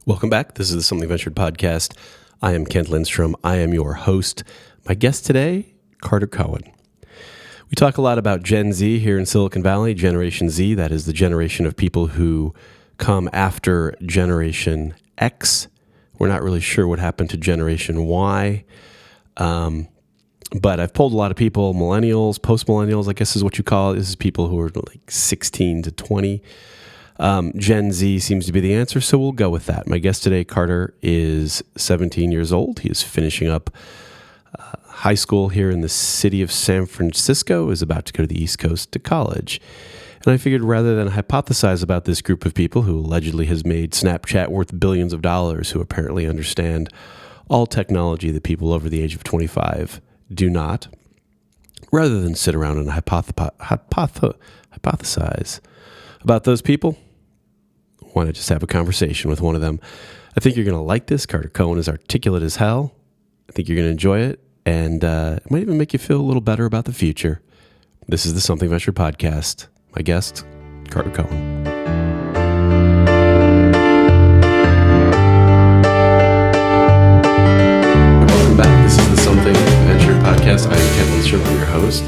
Welcome back. This is the Something Ventured podcast. I am Kent Lindstrom. I am your host. My guest today, Carter Cohen. We talk a lot about Gen Z here in Silicon Valley, Generation Z. That is the generation of people who come after Generation X. We're not really sure what happened to Generation Y. But I've polled a lot of people, millennials, post-millennials, I guess is what you call it. This is people who are like 16 to 20. Gen Z seems to be the answer, so we'll go with that. My guest today, Carter, is 17 years old. He is finishing up high school here in the city of San Francisco, is about to go to the East Coast to college. And I figured rather than hypothesize about this group of people who allegedly has made Snapchat worth billions of dollars, who apparently understand all technology that people over the age of 25 do not, rather than sit around and hypothesize about those people, I want to just have a conversation with one of them. I think you're going to like this. Carter Cohen is articulate as hell. I think you're going to enjoy it, and it might even make you feel a little better about the future. This is the Something Ventured podcast. My guest, Carter Cohen. Welcome back. This is the Something Ventured podcast. I am Kent Lindstrom. I'm your host.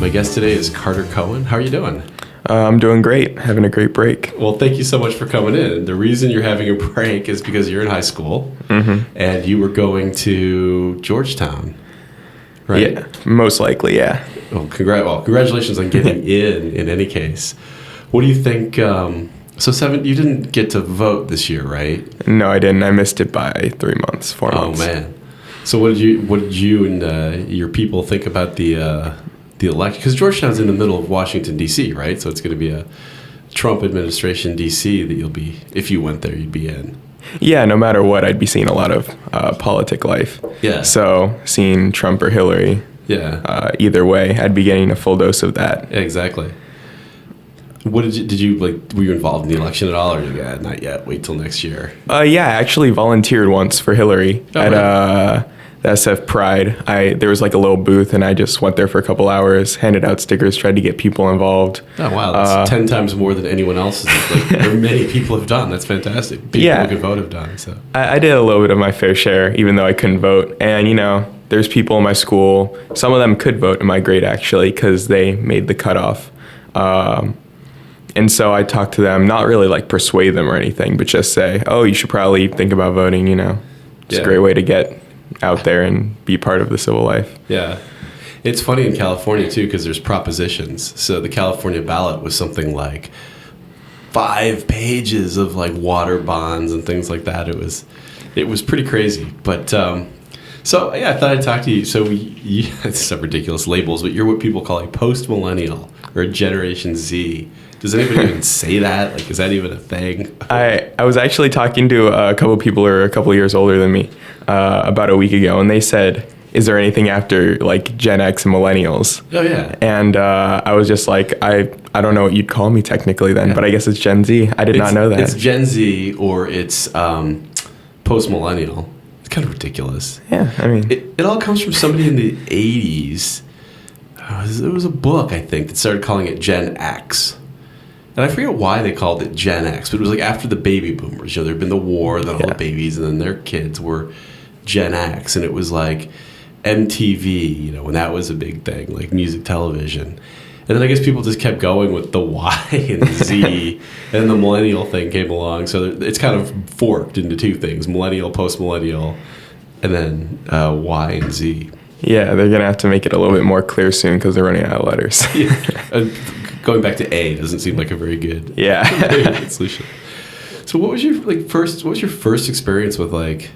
My guest today is Carter Cohen. How are you doing? I'm doing great. Having a great break. Well, thank you so much for coming in. The reason you're having a break is because you're in high school and you were going to Georgetown, right? Yeah, most likely, yeah. Well, congratulations on getting in any case. What do you think? You didn't get to vote this year, right? No, I didn't. I missed it by 4 months. Oh, man. So what did you and your people think about the election? Because Georgetown's in the middle of Washington, D.C., right? So it's going to be a Trump administration D.C. that you'll be, if you went there, you'd be in. Yeah, no matter what, I'd be seeing a lot of politic life. Yeah. So seeing Trump or Hillary, either way, I'd be getting a full dose of that. Exactly. What were you involved in the election at all, or not yet? Wait till next year. Yeah, I actually volunteered once for Hillary at the SF Pride. There was like a little booth, and I just went there for a couple hours, handed out stickers, tried to get people involved. Oh, wow. That's 10 times more than anyone else many people have done. That's fantastic. People who can vote have done. So I did a little bit of my fair share, even though I couldn't vote. And, there's people in my school. Some of them could vote in my grade, actually, because they made the cutoff. And so I talked to them, not really like persuade them or anything, but just say, oh, you should probably think about voting, It's a great way to get out there and be part of the civil life. Yeah. It's funny in California, too, because there's propositions. So the California ballot was something like 5 pages of like water bonds and things like that. It was pretty crazy. But I thought I'd talk to you. So it's some ridiculous labels, but you're what people call a post-millennial or a Generation Z. Does anybody even say that? Like, is that even a thing? I was actually talking to a couple of people who are a couple of years older than me about a week ago, and they said, is there anything after like Gen X and millennials? Oh, yeah. And I was just like, I don't know what you'd call me technically then, but I guess it's Gen Z. I did not know that. It's Gen Z or it's post-millennial. It's kind of ridiculous. Yeah, I mean. It all comes from somebody in the 80s. There was a book, I think, that started calling it Gen X. And I forget why they called it Gen X, but it was like after the baby boomers. There'd been the war, then all the babies, and then their kids were Gen X. And it was like MTV, when that was a big thing, like music television. And then I guess people just kept going with the Y and the Z, and then the millennial thing came along. So it's kind of forked into 2 things, millennial, post-millennial, and then Y and Z. Yeah, they're going to have to make it a little bit more clear soon because they're running out of letters. Going back to A doesn't seem like a very good, solution. So what was your first experience with like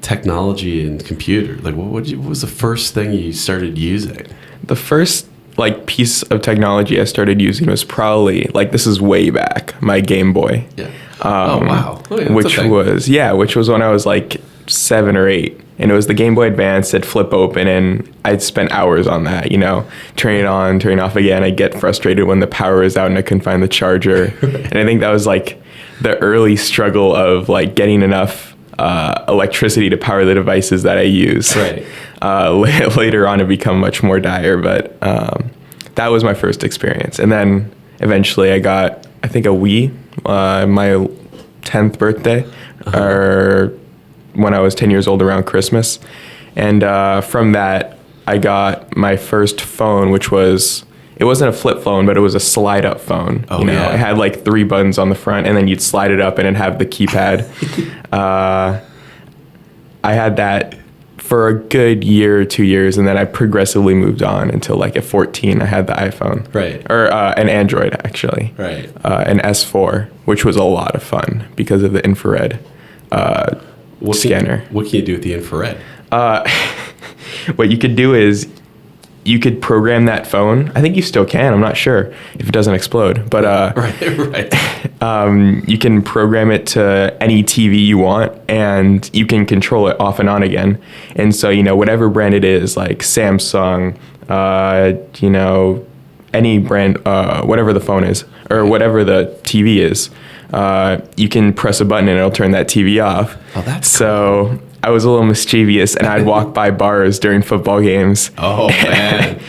technology and computer? Like what was the first thing you started using? The first like piece of technology I started using was probably like, this is way back, my Game Boy. Yeah. Oh wow. Oh, yeah, which was when I was like 7 or 8. And it was the Game Boy Advance that flip open, and I'd spent hours on that, turning it on, turning it off again. I'd get frustrated when the power was out and I couldn't find the charger. And I think that was like the early struggle of like getting enough electricity to power the devices that I use. Right. Later on, it become much more dire, but that was my first experience. And then eventually I got, I think, a Wii. My 10th birthday, or when I was 10 years old around Christmas. And from that, I got my first phone, which was, it wasn't a flip phone, but it was a slide up phone. Oh, yeah. It had like 3 buttons on the front, and then you'd slide it up and it'd have the keypad. I had that for a good year or 2 years, and then I progressively moved on until like at 14, I had the iPhone. Right. Or an Android, actually. Right. An S4, which was a lot of fun because of the infrared scanner. What can you do with the infrared? What you could do is you could program that phone. I think you still can. I'm not sure if it doesn't explode. But right. you can program it to any TV you want, and you can control it off and on again. And so, whatever brand it is, like Samsung, any brand, whatever the phone is, or whatever the TV is, you can press a button and it'll turn that TV off. Oh, that's so. I was a little mischievous, and I'd walk by bars during football games. Oh, man.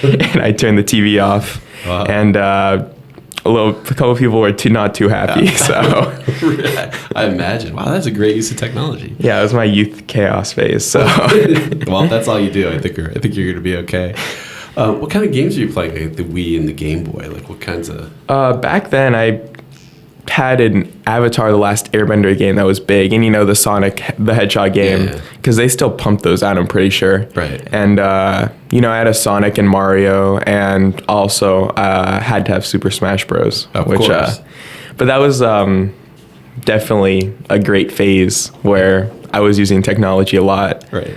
And I'd turn the TV off. Wow. And a couple of people were not too happy. So I imagine. Wow, that's a great use of technology. Yeah, it was my youth chaos phase. So well, that's all you do. I think you're going to be okay. What kind of games are you playing? Like the Wii and the Game Boy? Like what kinds of? Back then, I had an Avatar: The Last Airbender game that was big, and the Sonic the Hedgehog game, because they still pump those out, I'm pretty sure. Right. And I had a Sonic and Mario, and also had to have Super Smash Bros. Of course. But that was definitely a great phase where I was using technology a lot. Right.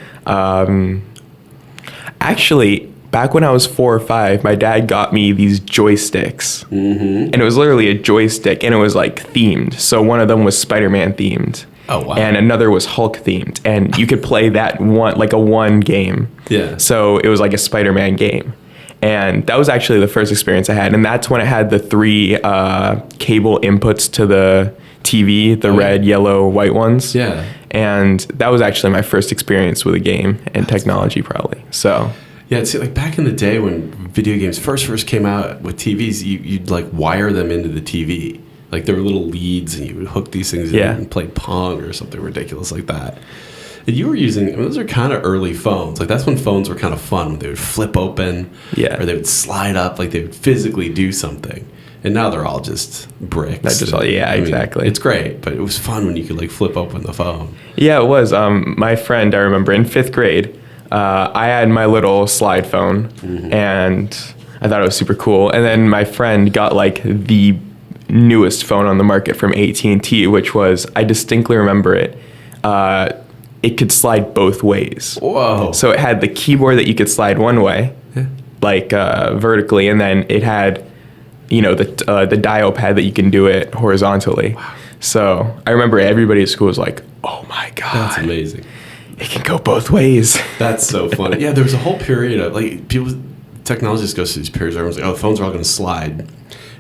Actually, back when I was 4 or 5, my dad got me these joysticks. Mm-hmm. And it was literally a joystick, and it was like themed. So one of them was Spider-Man themed. Oh, wow. And another was Hulk themed. And you could play that one game. Yeah. So it was like a Spider-Man game. And that was actually the first experience I had. And that's when it had the 3 cable inputs to the TV, the red, yellow, white ones. Yeah. And that was actually my first experience with a game and technology, probably. So... Yeah, it's like back in the day when video games first came out with TVs, you'd like wire them into the TV. Like there were little leads, and you would hook these things in and play Pong or something ridiculous like that. And you were using, those are kind of early phones. Like that's when phones were kind of fun, when they would flip open, or they would slide up, like they would physically do something. And now they're all just bricks. That's just all, exactly. It's great, but it was fun when you could like flip open the phone. Yeah, it was. My friend, I remember in 5th grade, I had my little slide phone, and I thought it was super cool. And then my friend got like the newest phone on the market from AT&T, which was, I distinctly remember it. It could slide both ways. Whoa! So it had the keyboard that you could slide one way, like vertically, and then it had, the dial pad that you can do it horizontally. Wow. So I remember everybody at school was like, "Oh my god, that's amazing." It can go both ways. That's so funny. Yeah, there was a whole period of like technology just goes through these periods where everyone's like, oh, the phones are all going to slide. And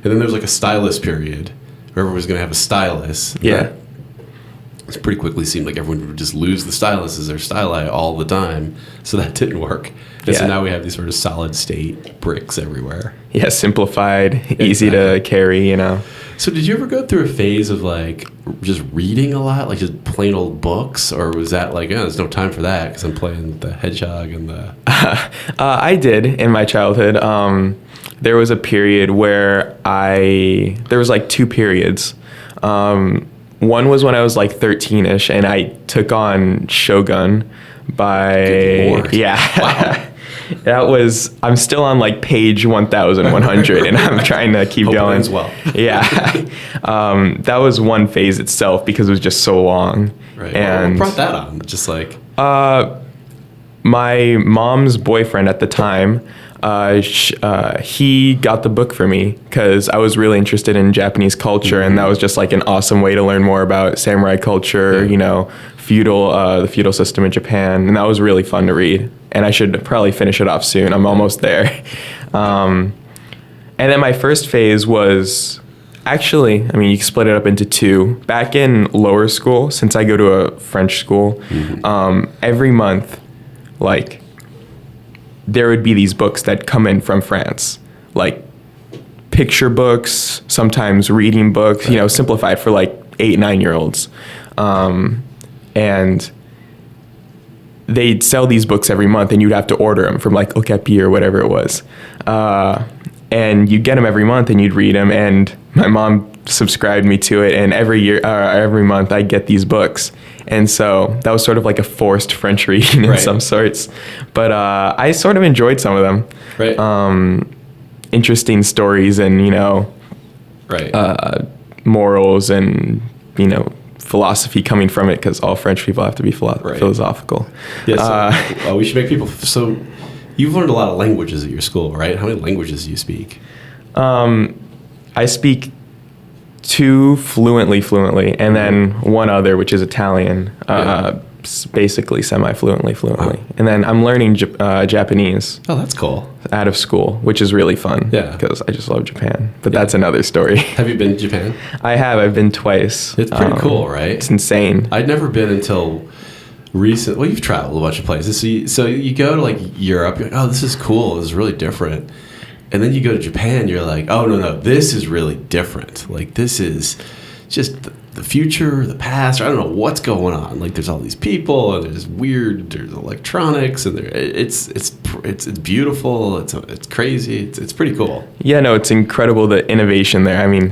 then there was like a stylus period where everyone was going to have a stylus. Yeah. It pretty quickly seemed like everyone would just lose the stylus as their styli all the time. So that didn't work. And so now we have these sort of solid state bricks everywhere. Yeah, simplified, easy to carry, So did you ever go through a phase of like just reading a lot, like just plain old books, or was that like, there's no time for that because I'm playing the hedgehog and the... I did in my childhood. There was a period where there was like 2 periods. One was when I was like 13-ish, and I took on Shogun by... Good Lord. Yeah. Wow. I'm still on like page 1100 and I'm trying to keep going as well. Yeah. That was one phase itself because it was just so long. Right. And what brought that on? Just like my mom's boyfriend at the time, he got the book for me because I was really interested in Japanese culture, and that was just like an awesome way to learn more about samurai culture, the feudal system in Japan, and that was really fun to read. And I should probably finish it off soon. I'm almost there. And then my first phase was actually, you can split it up into 2. Back in lower school, since I go to a French school, every month, like, there would be these books that come in from France, like picture books, sometimes reading books, simplified for like 8, 9-year-olds. And they'd sell these books every month, and you'd have to order them from like Okapi or whatever it was. And you'd get them every month, and you'd read them. And my mom subscribed me to it, and every month I'd get these books. And so that was sort of like a forced French reading in some sorts. But I sort of enjoyed some of them. Right. Interesting stories and, morals and, philosophy coming from it, because all French people have to be philosophical. Yeah, we should make people... So you've learned a lot of languages at your school, right? How many languages do you speak? I speak 2 fluently, and then one other, which is Italian, basically semi-fluently. And then I'm learning Japanese. Oh, that's cool. Out of school, which is really fun. Yeah. Because I just love Japan. But that's another story. Have you been to Japan? I have. I've been twice. It's pretty cool, right? It's insane. I'd never been until recent. Well, you've traveled a bunch of places. So you go to like Europe, you're like, oh, this is cool. This is really different. And then you go to Japan, you're like, oh, no, this is really different. Like, this is just the future, the past. I don't know what's going on. Like, there's all these people, and there's electronics, and it's beautiful. It's crazy. It's pretty cool. Yeah, no, it's incredible, the innovation there. I mean,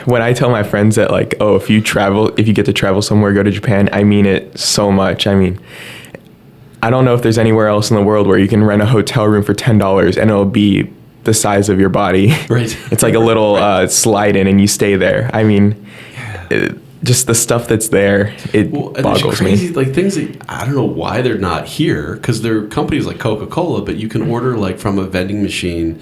when I tell my friends that, like, oh, if you get to travel somewhere, go to Japan, I mean it so much. I mean, I don't know if there's anywhere else in the world where you can rent a hotel room for $10 and it'll be the size of your body. Right. It's like a little slide in and you stay there. I mean, just the stuff that's there, boggles crazy, me. Like things that I don't know why they're not here, because they're companies like Coca-Cola, but you can order like from a vending machine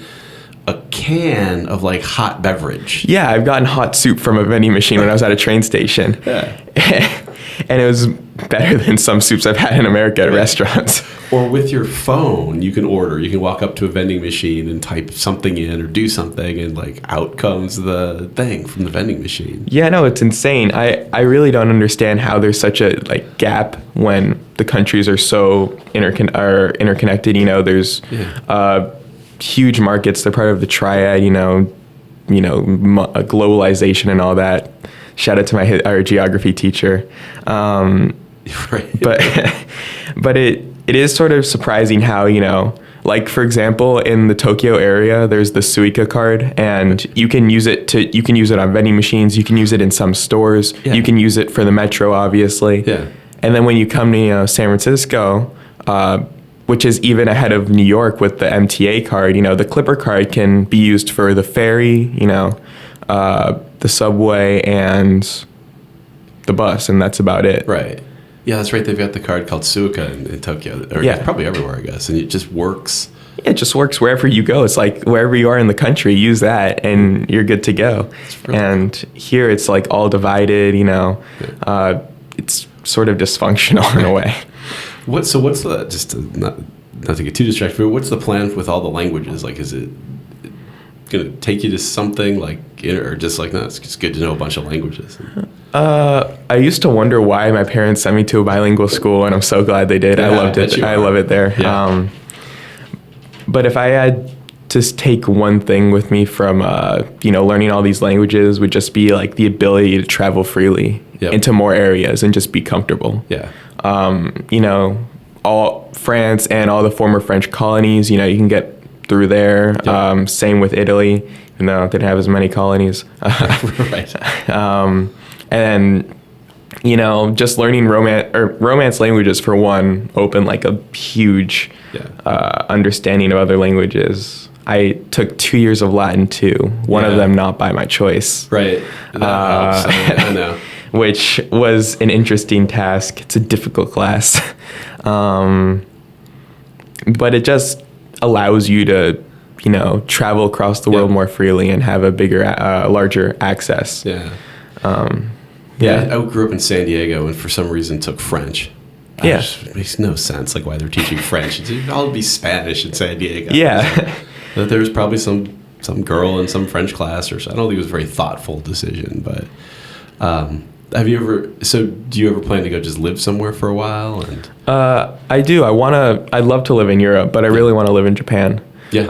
a can of like hot beverage. Yeah, I've gotten hot soup from a vending machine when I was at a train station. Yeah. And it was better than some soups I've had in America at restaurants. Or with your phone, you can walk up to a vending machine and type something in or do something, and like out comes the thing from the vending machine. Yeah, no, it's insane. I really don't understand how there's such a like gap when the countries are so interconnected. There's huge markets. They're part of the triad, globalization and all that. Shout out to our geography teacher. Right. But it is sort of surprising how, like, for example, in the Tokyo area, there's the Suica card, and you can use it on vending machines. You can use it in some stores. Yeah. You can use it for the metro, obviously. Yeah. And then when you come to, San Francisco, which is even ahead of New York with the MTA card, the Clipper card can be used for the ferry, the subway and the bus, and that's about it. Right. Yeah, that's right. They've got the card called Suica in Tokyo. Or probably everywhere, I guess. And it just works. Yeah, it just works wherever you go. It's like wherever you are in the country, use that and you're good to go. Really and here it's like all divided, it's sort of dysfunctional in a way. What's the, just to not to get too distracted, but what's the plan with all the languages? Like, is it going to take you to something like, or just like, no, it's just good to know a bunch of languages? I used to wonder why my parents sent me to a bilingual school, and I'm so glad they did. Yeah, I loved it. I love it there. Yeah. But if I had to take one thing with me from, learning all these languages, would just be like the ability to travel freely into more areas and just be comfortable. Yeah. All France and all the former French colonies, you can get through there. Yeah. Same with Italy, even though they didn't have as many colonies. Right. And just learning romance languages, for one, open like a huge understanding of other languages. I took 2 years of Latin too, one of them not by my choice. Right. That helps. I know. Which was an interesting task. It's a difficult class. But it just allows you to, travel across the world more freely and have a bigger, larger access. Yeah. Yeah. I grew up in San Diego and for some reason took French. It makes no sense, like why they're teaching French. It'd all be Spanish in San Diego. Yeah. But there was probably some girl in some French class, or so. I don't think it was a very thoughtful decision, but do you ever plan to go just live somewhere for a while? And I do. I'd love to live in Europe, but I really want to live in Japan. Yeah.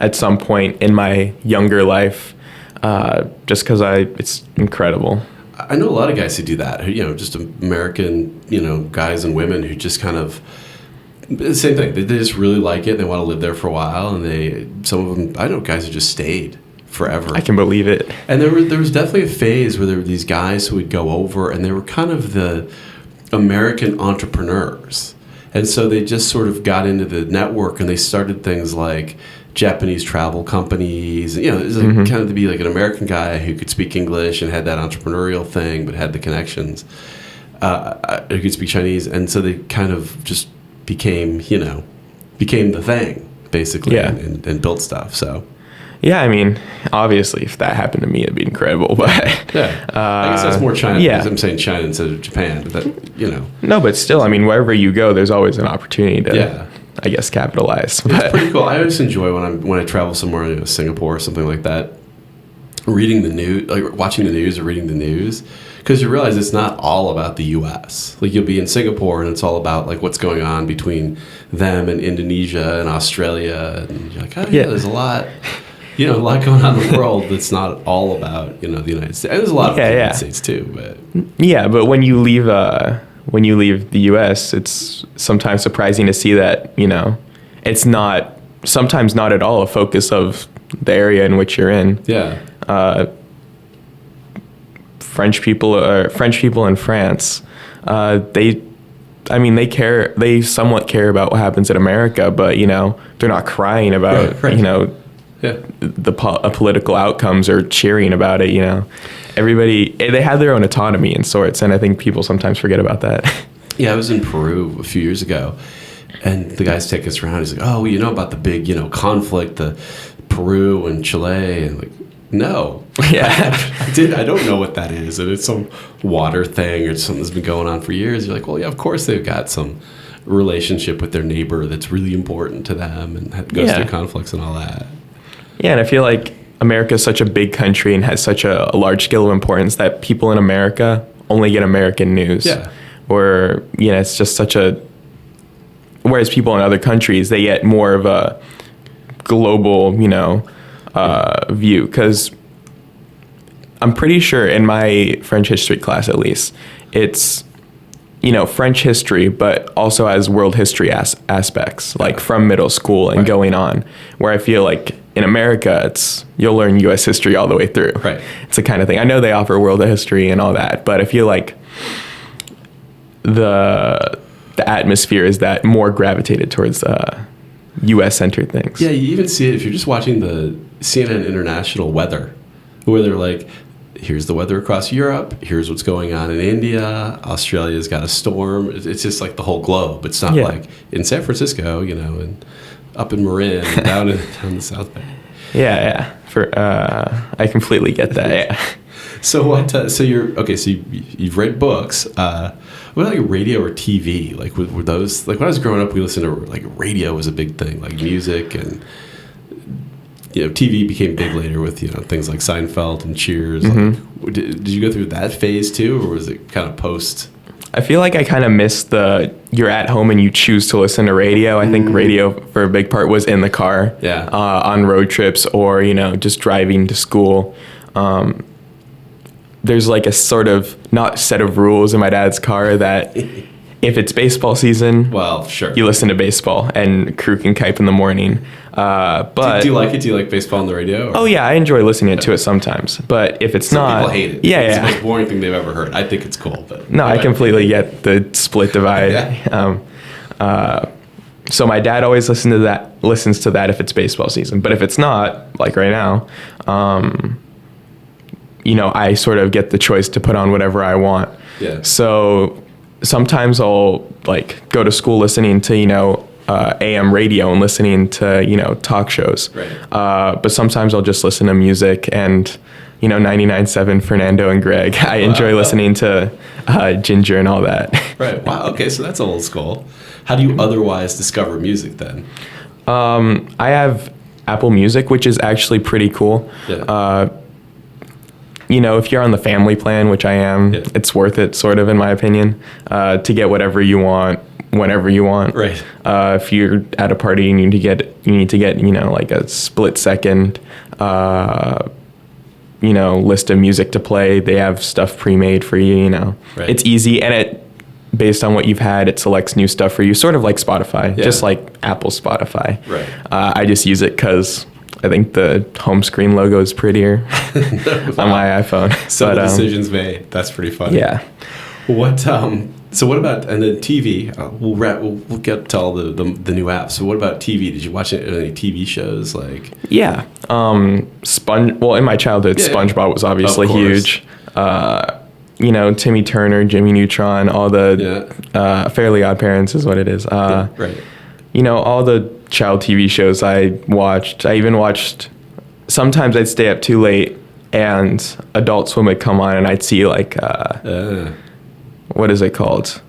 At some point in my younger life. just because it's incredible. I know a lot of guys who do that, who, just American, guys and women who just kind of, the same thing. They just really like it. They want to live there for a while, and some of them, I know guys who just stayed forever. I can believe it. And there was definitely a phase where there were these guys who would go over, and they were kind of the American entrepreneurs. And so they just sort of got into the network, and they started things like Japanese travel companies. It was like kind of to be like an American guy who could speak English and had that entrepreneurial thing, but had the connections. Who could speak Chinese, and so they kind of just became the thing basically, and built stuff. So. Yeah, I mean, obviously, if that happened to me, it'd be incredible. But yeah, I guess that's more China. Yeah, because I'm saying China instead of Japan. But No, but still, I mean, wherever you go, there's always an opportunity to, I guess, capitalize. It's pretty cool. I always enjoy when I travel somewhere, Singapore or something like that, reading the news, like watching the news or reading the news, because you realize it's not all about the U.S. Like you'll be in Singapore and it's all about like what's going on between them and Indonesia and Australia, and you're like, there's a lot. A lot going on in the world that's not all about, the United States. And there's a lot of the United States too, but but when you leave the U.S., it's sometimes surprising to see that it's not sometimes not at all a focus of the area in which you're in. Yeah. French people in France, they care. They somewhat care about what happens in America, but they're not crying about the political outcomes or cheering about it. Everybody, they have their own autonomy in sorts, and I think people sometimes forget about that. Yeah, I was in Peru a few years ago, and the guy's taking us around. He's like, "Oh, you know about the big, conflict, the Peru and Chile?" And like, no, I don't know what that is, and it's some water thing or something that's been going on for years. You're like, well, yeah, of course they've got some relationship with their neighbor that's really important to them, and goes through conflicts and all that. Yeah, and I feel like America is such a big country and has such a large scale of importance that people in America only get American news. Yeah. Or, it's just such a... Whereas people in other countries, they get more of a global, view. Because I'm pretty sure in my French history class, at least, it's, French history, but also has world history aspects, like from middle school and going on. Where I feel like in America, you'll learn U.S. history all the way through. Right. It's the kind of thing. I know they offer world history and all that, but I feel like the atmosphere is that more gravitated towards U.S.-centered things. Yeah, you even see it if you're just watching the CNN International weather, where they're like, here's the weather across Europe, here's what's going on in India, Australia's got a storm. It's just like the whole globe. It's not like in San Francisco, and up in Marin, down the South Bay. Yeah. I completely get that. Yeah. So what? So you're okay. So you've read books. What about like radio or TV? Like were those like when I was growing up, we listened to like radio was a big thing, like music, and TV became big later with things like Seinfeld and Cheers. Mm-hmm. Like, did you go through that phase too, or was it kind of post? I feel like I kind of missed you're at home and you choose to listen to radio. I think radio for a big part was in the car, on road trips or, just driving to school. There's like a sort of not set of rules in my dad's car that if it's baseball season, well, sure, you listen to baseball and crew can kipe in the morning. But do you like it? Do you like baseball on the radio? Or? Oh yeah, I enjoy listening to it sometimes. But if it's Some not, people hate it. It's the most boring thing they've ever heard. I think it's cool, but no, I completely get the split divide. So my dad always listens to that if it's baseball season. But if it's not, like right now, I sort of get the choice to put on whatever I want. Yeah. So sometimes I'll like go to school listening to AM radio and listening to talk shows. Right. But sometimes I'll just listen to music and 99.7 Fernando and Greg. I enjoy listening to Ginger and all that. Right. Wow. Okay. So that's old school. How do you otherwise discover music then? I have Apple Music, which is actually pretty cool. Yeah. If you're on the family plan, which I am, it's worth it, sort of, in my opinion, to get whatever you want, whenever you want. Right. If you're at a party, you need to get, like a split second list of music to play. They have stuff pre-made for you. Right. It's easy, and based on what you've had, it selects new stuff for you, sort of like Spotify, just like Apple Spotify. Right. I just use it because I think the home screen logo is prettier on my iPhone. So the decisions made. That's pretty funny. Yeah. What? So what about, and then TV? We'll get to all the new apps. So what about TV? Did you watch any TV shows like? Yeah. In my childhood, SpongeBob was obviously huge. Timmy Turner, Jimmy Neutron, all the Fairly Odd Parents is what it is. Right. All the child TV shows I watched. I even watched, sometimes I'd stay up too late and Adult Swim would come on and I'd see like, what is it called?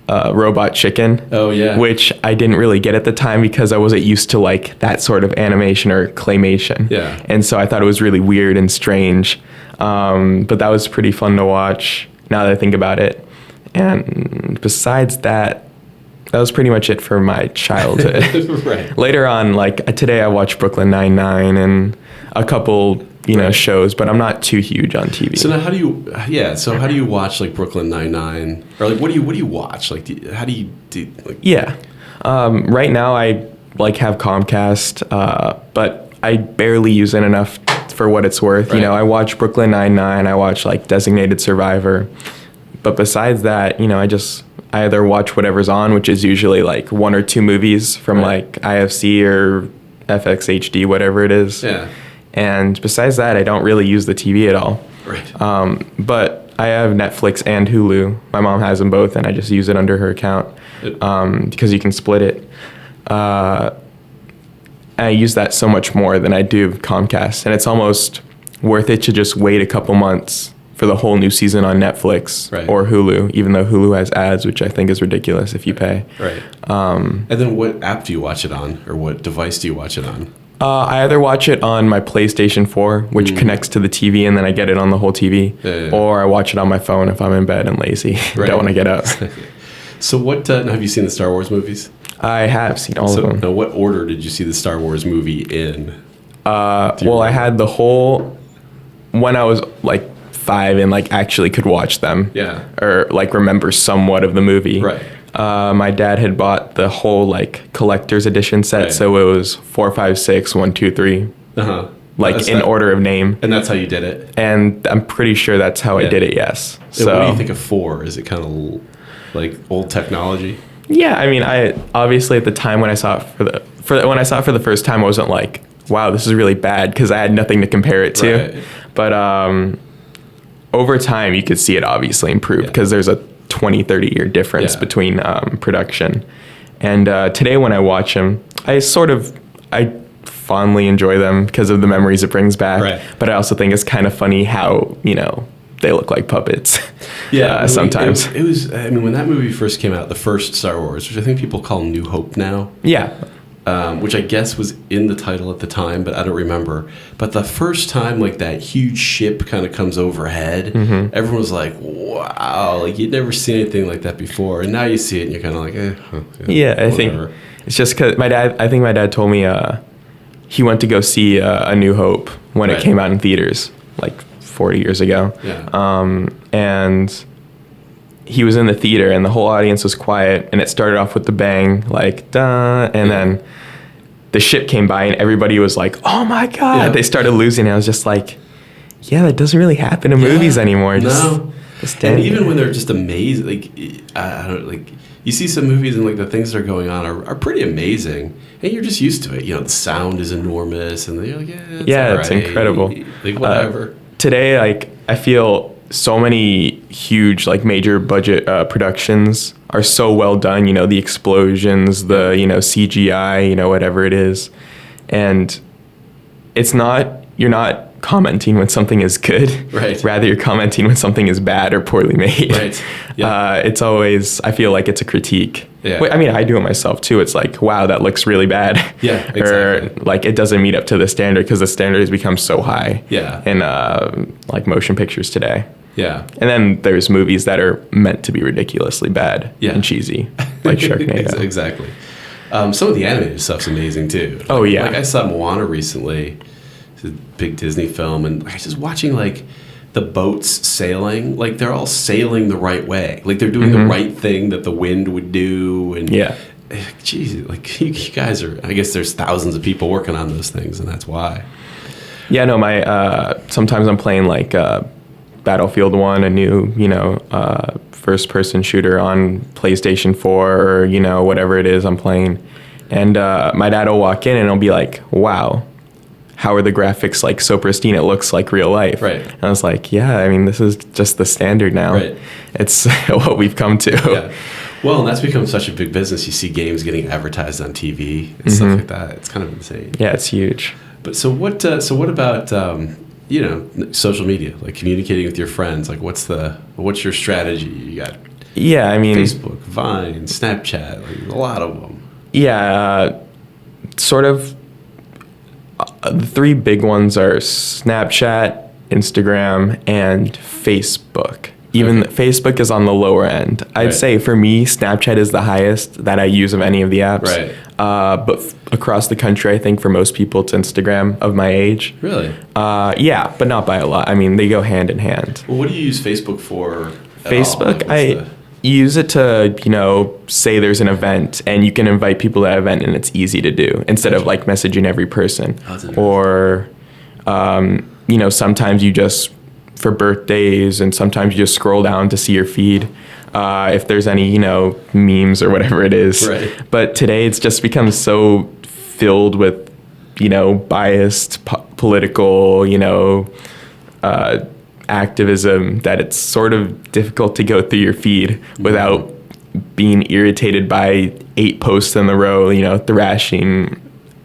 Robot Chicken. Oh, yeah. Which I didn't really get at the time because I wasn't used to like that sort of animation or claymation. Yeah. And so I thought it was really weird and strange. But that was pretty fun to watch now that I think about it. And besides that, that was pretty much it for my childhood. Right. Later on, like today I watched Brooklyn Nine-Nine and a couple, shows, but I'm not too huge on TV. So now how do you watch like Brooklyn Nine-Nine? Or like what do you watch? Like how do you do like? Yeah. Right now I like have Comcast, but I barely use it enough for what it's worth. Right. I watch Brooklyn Nine-Nine, I watch like Designated Survivor. But besides that, I either watch whatever's on, which is usually like one or two movies from like IFC or FXHD, whatever it is. Yeah. And besides that, I don't really use the TV at all. Right. But I have Netflix and Hulu. My mom has them both, and I just use it under her account because you can split it. I use that so much more than I do Comcast, and it's almost worth it to just wait a couple months for the whole new season on Netflix or Hulu, even though Hulu has ads, which I think is ridiculous if you pay. Right. And then what app do you watch it on, or what device do you watch it on? I either watch it on my PlayStation 4, which connects to the TV, and then I get it on the whole TV, or I watch it on my phone if I'm in bed and lazy, don't want to get up. So what, have you seen the Star Wars movies? I have seen all of them. Now, what order did you see the Star Wars movie in? I had the whole, when I was like 5 and like actually could watch them. Yeah. Or like remember somewhat of the movie. Right. My dad had bought the whole like collector's edition set, so it was 4, 5, 6, 1, 2, 3. Uh-huh. Like in order of name. And that's how you did it? And I'm pretty sure that's how I did it, yes. So what do you think of 4? Is it kind of like old technology? Yeah, I mean, I obviously at the time when I saw it when I saw it for the first time, I wasn't like, wow, this is really bad, because I had nothing to compare it to. Right. But over time, you could see it obviously improve because there's a 20, 30-year difference between production. And today when I watch them, I fondly enjoy them because of the memories it brings back. Right. But I also think it's kind of funny how, they look like puppets. Yeah, sometimes. It was, I mean, when that movie first came out, the first Star Wars, which I think people call New Hope now. Yeah. Which I guess was in the title at the time, but I don't remember. But the first time, like, that huge ship kind of comes overhead, everyone was like, wow, like, you'd never seen anything like that before. And now you see it, and you're kind of like, I think it's just because I think my dad told me he went to go see A New Hope when it came out in theaters, like 40 years ago. Yeah. And he was in the theater, and the whole audience was quiet, and it started off with the bang, like, duh, and then the ship came by, and everybody was like, oh my God. Yeah. They started losing. I was just like, yeah, that doesn't really happen in movies anymore. No. And even when they're just amazing, like, I don't like, you see some movies and like the things that are going on are pretty amazing, and you're just used to it. The sound is enormous, and you're like, it's incredible. Like, whatever. Today, like, I feel so many huge, like, major budget productions are so well done, the explosions, the, CGI, whatever it is. And you're not commenting when something is good. Right. Rather, you're commenting when something is bad or poorly made. Right. Yeah. It's always, I feel like it's a critique. Yeah. I mean, I do it myself too. It's like, wow, that looks really bad. Yeah, exactly. Or like it doesn't meet up to the standard because the standard has become so high. Yeah. In like motion pictures today. Yeah. And then there's movies that are meant to be ridiculously bad and cheesy, like Sharknado. Exactly. Some of the animated stuff's amazing too. Oh yeah. Like I saw Moana recently. It's a big Disney film, and I was just watching like the boats sailing, like they're all sailing the right way, like they're doing the right thing that the wind would do, and geez, like you guys are. I guess there's thousands of people working on those things, and that's why. Yeah, no, sometimes I'm playing like Battlefield 1, a new, first-person shooter on PlayStation 4 or, whatever it is I'm playing. And my dad will walk in and he'll be like, wow, how are the graphics like so pristine? It looks like real life. Right. And I was like, yeah, I mean, this is just the standard now. Right. It's what we've come to. Yeah. Well, and that's become such a big business. You see games getting advertised on TV and stuff like that. It's kind of insane. Yeah, it's huge. But so what about social media, like communicating with your friends? Like what's your strategy? You got Facebook, Vine, Snapchat, like a lot of them. Yeah, sort of. The three big ones are Snapchat, Instagram, and Facebook. Even Facebook is on the lower end. I'd say for me, Snapchat is the highest that I use of any of the apps. Right. But across the country, I think for most people, it's Instagram of my age. Really? Yeah, but not by a lot. I mean, they go hand in hand. Well, what do you use Facebook for? Facebook, I use it to, say there's an event and you can invite people to that event and it's easy to do instead of like messaging every person. Or, sometimes you just, for birthdays, and sometimes you just scroll down to see your feed if there's any, memes or whatever it is. Right. But today it's just become so filled with, biased political, activism that it's sort of difficult to go through your feed without being irritated by 8 posts in a row, thrashing,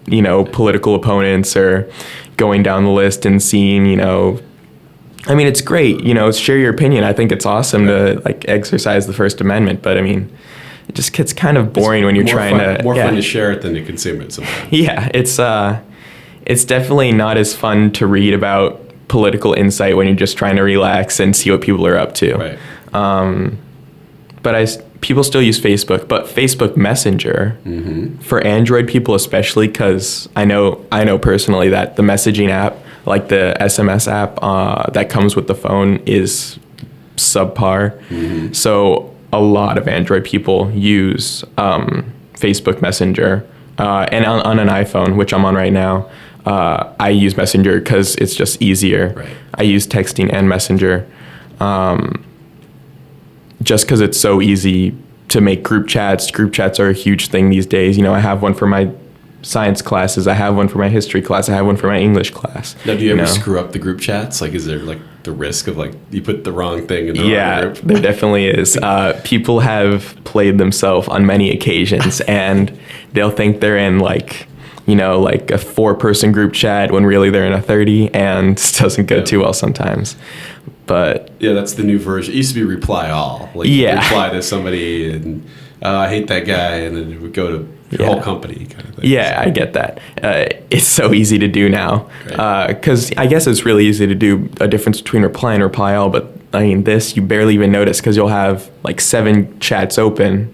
political opponents, or going down the list and seeing, I mean, it's great, share your opinion. I think it's awesome to like exercise the First Amendment, but I mean, it just gets kind of boring when you're trying to more fun to share it than to consume it sometimes. Yeah, it's definitely not as fun to read about political insight when you're just trying to relax and see what people are up to. Right. But people still use Facebook, but Facebook Messenger for Android people especially, because I know personally that the messaging app, like the SMS app that comes with the phone, is subpar. So a lot of Android people use Facebook Messenger, and on an iPhone, which I'm on right now. I use Messenger because it's just easier. Right. I use texting and Messenger just because it's so easy to make group chats. Group chats are a huge thing these days. I have one for my science classes. I have one for my history class. I have one for my English class. Now, do you ever screw up the group chats? Like, is there like the risk of like you put the wrong thing in the wrong group? There definitely is. People have played themselves on many occasions, and they'll think they're in like a 4-person group chat when really they're in a 30, and it doesn't go too well sometimes. But yeah, that's the new version. It used to be reply all. Like you reply to somebody and I hate that guy, and then it would go to your whole company kind of thing. Yeah, I get that. It's so easy to do now. Because I guess it's really easy to do a difference between reply and reply all, but I mean, this you barely even notice because you'll have like 7 chats open,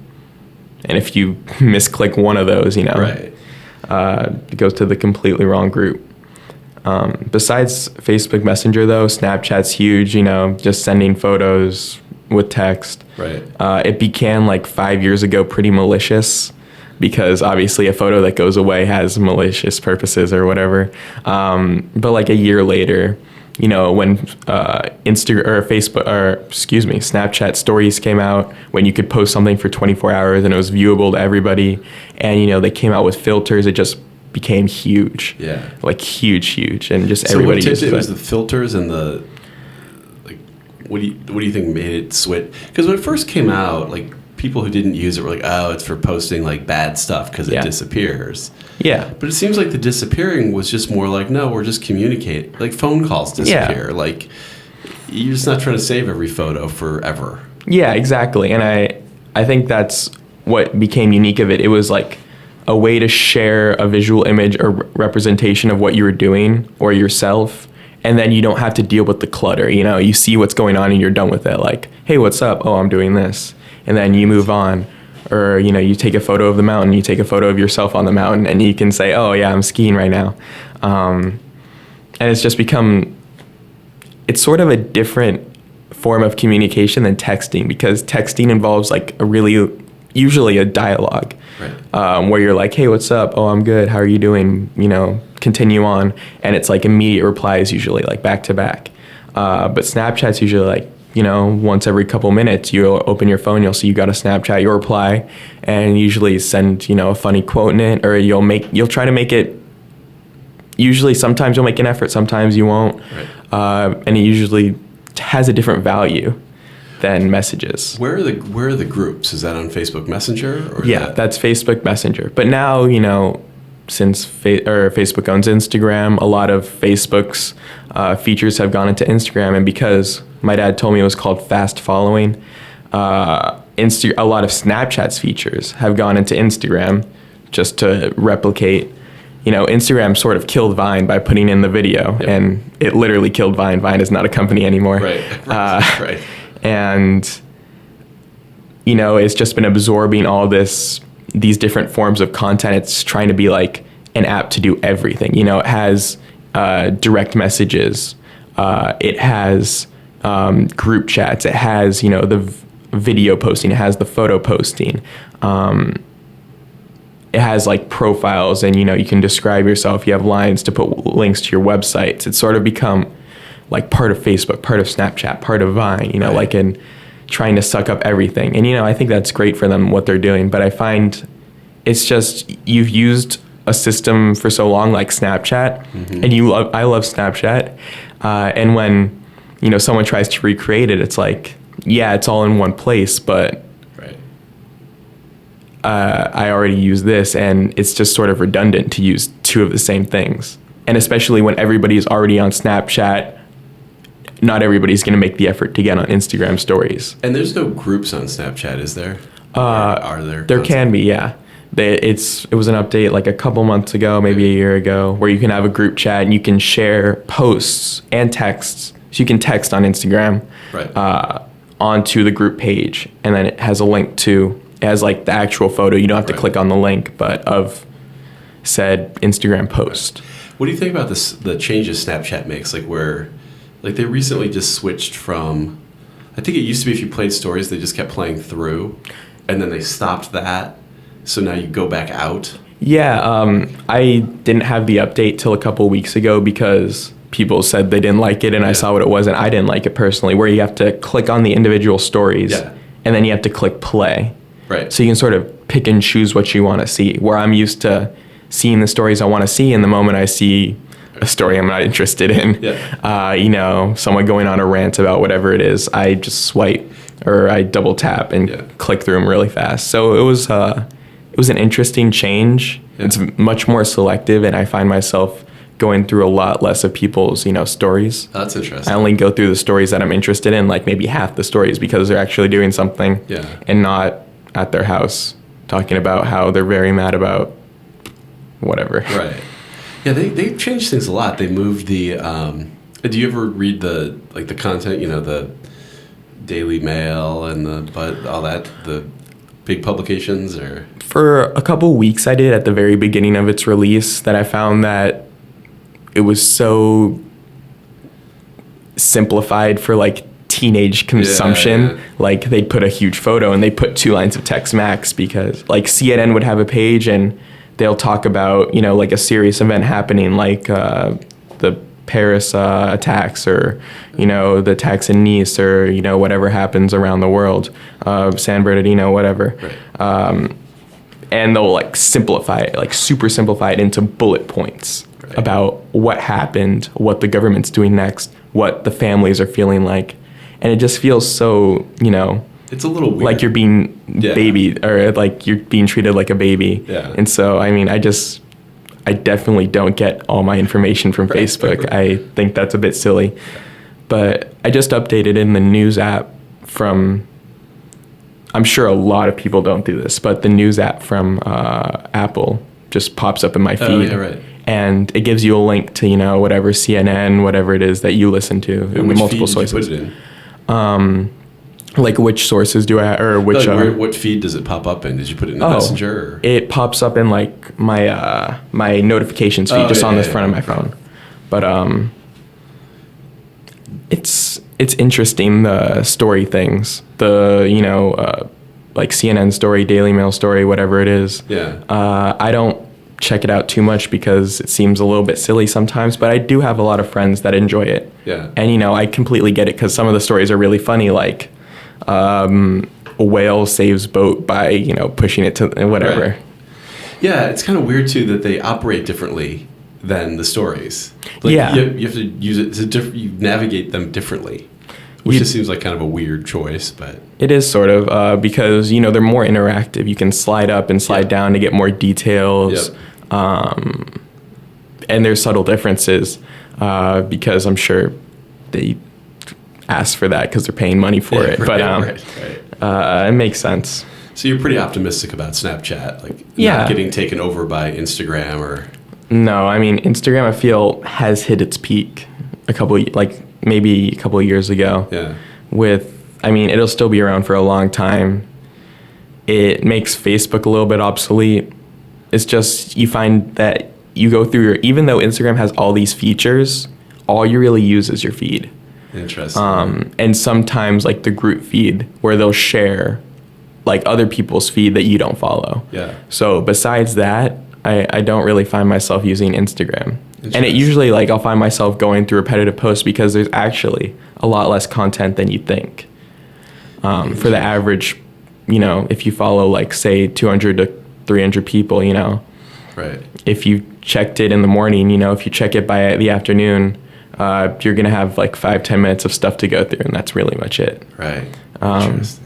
and if you misclick one of those, it goes to the completely wrong group. Besides Facebook Messenger, though, Snapchat's huge, just sending photos with text. Right. It began like 5 years ago pretty malicious because obviously a photo that goes away has malicious purposes or whatever. But like a year later, when Snapchat stories came out, when you could post something for 24 hours and it was viewable to everybody, and they came out with filters, it just became huge. Yeah. Like huge, and just everybody used it. It was the filters and the like. What do you think made it switch? Because when it first came out, like people who didn't use it were like, oh, it's for posting like bad stuff because it disappears. Yeah. But it seems like the disappearing was just more like, no, we're just communicating. Like phone calls disappear. Yeah. Like you're just not trying to save every photo forever. Yeah, exactly. And I think that's what became unique of it. It was like a way to share a visual image or representation of what you were doing or yourself. And then you don't have to deal with the clutter. You see what's going on and you're done with it. Like, hey, what's up? Oh, I'm doing this. And then you move on. Or, you take a photo of the mountain, you take a photo of yourself on the mountain, and you can say, oh, yeah, I'm skiing right now. and it's just become, it's sort of a different form of communication than texting, because texting involves like usually a dialogue, right. where you're like, hey, what's up? Oh, I'm good. How are you doing? Continue on. And it's like immediate replies, usually like back to back. But Snapchat's usually like, once every couple minutes, you'll open your phone, you'll see you got a Snapchat, you'll reply, and usually send, a funny quote in it, or you'll try to make it. Usually, sometimes you'll make an effort, sometimes you won't. Right. And it usually has a different value than messages. Where are the groups? Is that on Facebook Messenger? Or Yeah, that's Facebook Messenger. But now, since Facebook owns Instagram, a lot of Facebook's features have gone into Instagram. And because my dad told me it was called fast following, a lot of Snapchat's features have gone into Instagram just to replicate. Instagram sort of killed Vine by putting in the video, Yep. and it literally killed Vine. Vine is not a company anymore. Right. Right. And, it's just been absorbing all these different forms of content. It's trying to be like an app to do everything. It has direct messages. It has group chats. It has, the video posting. It has the photo posting. It has like profiles, and, you can describe yourself. You have lines to put links to your websites. It's sort of become like part of Facebook, part of Snapchat, part of Vine, Right. like in trying to suck up everything. And, I think that's great for them, what they're doing. But I find it's just, you've used a system for so long, like Snapchat, Mm-hmm. and I love Snapchat. And when, someone tries to recreate it, it's like, yeah, it's all in one place, but Right. I already use this, and it's just sort of redundant to use two of the same things. And especially when everybody is already on Snapchat, not everybody's going to make the effort to get on Instagram stories. And there's no groups on Snapchat, is there? Are there? There can be, yeah. It was an update like a couple months ago, maybe a year ago, where you can have a group chat and you can share posts and texts. So you can text on Instagram, Right. onto the group page, and then it has a link to, it has like the actual photo. You don't have to Right. click on the link, but of said Instagram post. What do you think about this? The changes Snapchat makes, like they recently just switched from. I think it used to be if you played stories, they just kept playing through, and then they stopped that. So now you go back out. Yeah, I didn't have the update till a couple weeks ago because people said they didn't like it, and I saw what it was, and I didn't like it personally, where you have to click on the individual stories, Yeah. and then you have to click play. Right. So you can sort of pick and choose what you want to see, where I'm used to seeing the stories I want to see, and the moment I see a story I'm not interested in, Yeah. someone going on a rant about whatever it is, I just swipe or I double tap and Yeah. click through them really fast. So it was an interesting change. Yeah. It's much more selective, and I find myself going through a lot less of people's, stories. That's interesting. I only go through the stories that I'm interested in, like maybe half the stories, because they're actually doing something, Yeah. and not at their house talking about how they're very mad about whatever. Right. Yeah, they've changed things a lot. They moved the. Do you ever read the content? The Daily Mail and all that, the big publications, or For a couple weeks I did at the very beginning of its release, that I found that it was so simplified for like teenage consumption. Yeah. Like they'd put a huge photo and they put 2 lines of text max, because like CNN would have a page and they'll talk about, like a serious event happening, like the Paris attacks, or, the attacks in Nice, or, whatever happens around the world, San Bernardino, whatever. Right. And they'll like simplify it, like super simplify it into bullet points Right. about what happened, what the government's doing next, what the families are feeling like. And it just feels so, It's a little weird. like you're being Yeah. babied, or like you're being treated like a baby. Yeah. And so, I mean, I definitely don't get all my information from Right. Facebook. I think that's a bit silly. But I just updated in the news app from, I'm sure a lot of people don't do this, but the news app from Apple just pops up in my feed. Oh, yeah, right. And it gives you a link to, whatever CNN, whatever it is that you listen to, And which multiple feed did sources. you put it in? Like which sources do I, or which... What feed does it pop up in? Did you put it in the Messenger? Or? It pops up in like my my notifications feed, Oh, just yeah, on the yeah, front of my okay. phone. But it's interesting, the story things, like CNN story, Daily Mail story, whatever it is. Yeah. I don't check it out too much because it seems a little bit silly sometimes, but I do have a lot of friends that enjoy it. Yeah. And, I completely get it because some of the stories are really funny, like a whale saves boat by, pushing it to whatever. Right. Yeah, it's kind of weird, too, that they operate differently than the stories. Like, Yeah. You have to use it to you navigate them differently, which just seems like kind of a weird choice, but... It is sort of, because, they're more interactive. You can slide up and slide down to get more details. Yep. And there's subtle differences because I'm sure they ask for that because they're paying money for it. Right, but it makes sense. So you're pretty optimistic about Snapchat, like not getting taken over by Instagram or... No, I mean, Instagram, I feel, has hit its peak maybe a couple of years ago. Yeah. It'll still be around for a long time. It makes Facebook a little bit obsolete. It's just, you find that you go through even though Instagram has all these features, all you really use is your feed. Interesting. And sometimes like the group feed where they'll share like other people's feed that you don't follow. Yeah. So besides that, I don't really find myself using Instagram. And it usually, like, I'll find myself going through repetitive posts because there's actually a lot less content than you think. For the average, if you follow, like, say, 200 to 300 people, Right. if you checked it in the morning, if you check it by the afternoon, you're going to have, like, 5-10 minutes of stuff to go through, and that's really much it. Right. Interesting.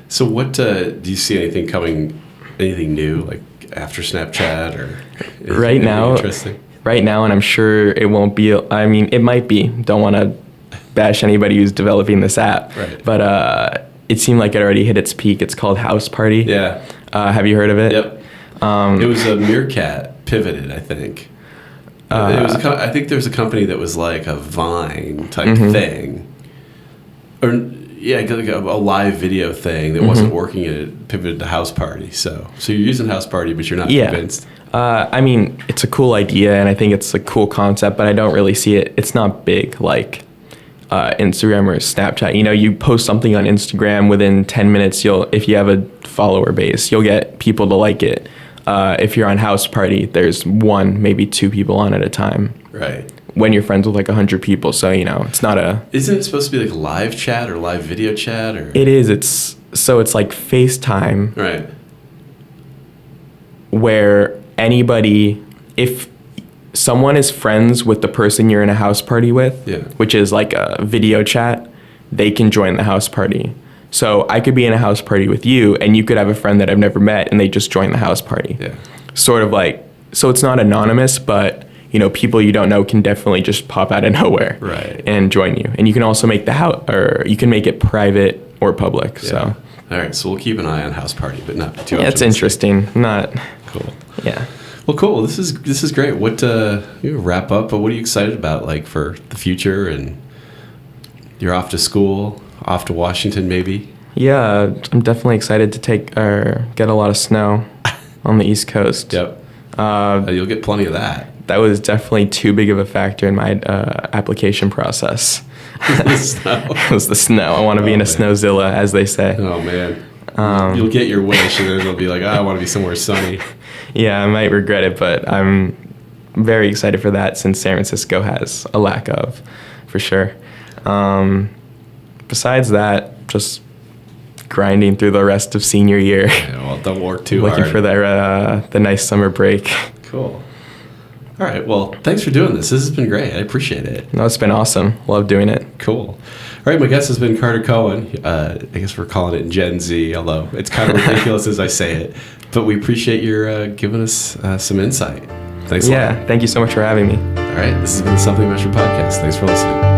So what, do you see anything new, like, after Snapchat or... Right now... Interesting? Right now, and I'm sure it won't be, it might be. Don't want to bash anybody who's developing this app. Right. But it seemed like it already hit its peak. It's called House Party. Yeah. Have you heard of it? Yep. It was a Meerkat pivoted, I think. I think there was a company that was like a Vine type thing. Or, yeah, like a live video thing that wasn't working and it pivoted to House Party. So you're using House Party, but you're not convinced. It's a cool idea, and I think it's a cool concept, but I don't really see it. It's not big like Instagram or Snapchat. You post something on Instagram, within 10 minutes, if you have a follower base, you'll get people to like it. If you're on House Party, there's one, maybe two people on at a time. Right. When you're friends with like 100 people, so it's not a... Isn't it supposed to be like live chat or live video chat or... It is. It's like FaceTime. Right. Where anybody, if someone is friends with the person you're in a house party with, which is like a video chat, they can join the house party. So I could be in a house party with you, and you could have a friend that I've never met, and they just join the house party. Yeah. Sort of like, so it's not anonymous, but people you don't know can definitely just pop out of nowhere, right, and join you. And you can also make or you can make it private or public. Yeah. So. All right, so we'll keep an eye on House Party, but not too. Yeah, it's interesting. Not cool. Yeah. Well, cool. This is great. What wrap up? But what are you excited about, like for the future? And you're off to school, off to Washington, maybe. Yeah, I'm definitely excited to get a lot of snow on the East Coast. Yep. You'll get plenty of that. That was definitely too big of a factor in my application process. The snow. It was the snow. I want to be in a snowzilla, as they say. Oh, man. You'll get your wish, and then it'll be like, I want to be somewhere sunny. Yeah, I might regret it, but I'm very excited for that since San Francisco has a lack of, for sure. Besides that, just grinding through the rest of senior year. Yeah, well, don't work too hard. Looking for the nice summer break. Cool. All right. Well, thanks for doing this. This has been great. I appreciate it. No, it's been awesome. Love doing it. Cool. All right. My guest has been Carter Cohen. I guess we're calling it Gen Z, although it's kind of ridiculous as I say it. But we appreciate your giving us some insight. Thanks a lot. Yeah. Thank you so much for having me. All right. This has been the Something About Your podcast. Thanks for listening.